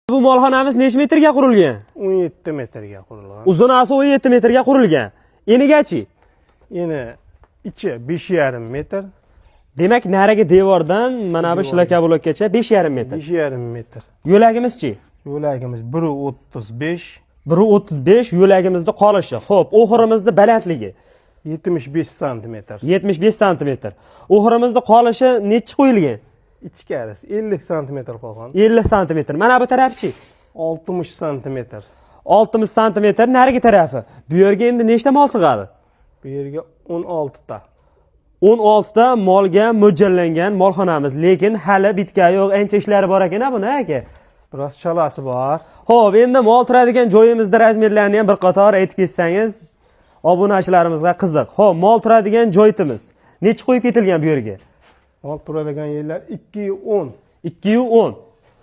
Bu molxonamiz necha metrga qurilgan? 17 metrga qurilgan. Uzunasi 17 metrga qurilgan. Enigachi? Eni ichi 5,5 metr. Demak, narigi devordan mana bu shilaka bo'lakgacha 5,5 metr. 5,5 metr. Yo'lagimizchi? Yo'lagimiz 1,35. 1,35 yo'lagimizda qolishi. Xo'p, o'xirimizni balandligi 75 cm. 75 cm. O'xirimizda qolishi necha qo'yilgan? İchkarisi 50 cm qolgan. 50 cm. Mana bu tarafchi? 60 cm. 60 cm narigi tarafi. Bu yerga endi nechta mol sig'adi? Bu yerga 16 ta. 16 ta molga mo'ljallangan molxonamiz, lekin hali bitga yo'q, ancha ishlari bor ekan buni aka. Biroz chalasi bor. Xo'p, endi mol turadigan joyimizda razmerlarini ham bir qator aytib ketsangiz, obunachilarimizga qiziq. Xo'p, mol turadigan joyimiz necha qo'yib ketilgan bu yerga? Mol turadigan yerlar 2,10. 2,10.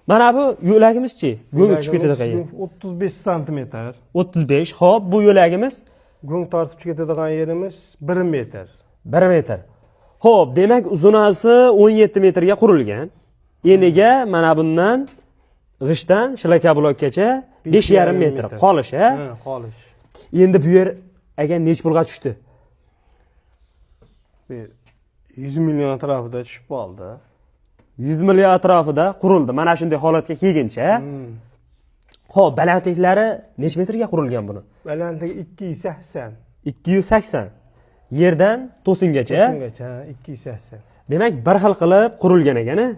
Mana bu yo'lagimizchi? Go'ng tushib ketadigan. 35 cm. 35. Xo'p, bu yo'lagimiz Go'ng tortib ketadigan yerimiz 1 metr. 1 metr. Xo'p, demak uzunasi 17 metrga qurilgan. Eniga mana bundan g'ishtdan shilaka blokgacha 5,5 metr qolish, ha? Ha, qolish. Endi bu yer agar nech pulga tushdi? 100 million atrofida tushib qoldi. 100 million atrofida qurildi. Mana shunday holatga kelguncha. Xo'p, balandliklari nech metrga qurilgan buni? Balandligi 280. 280. Yerdan to'singacha. To'singacha 280. Demak, bir xil qilib qurilgan ekan-a?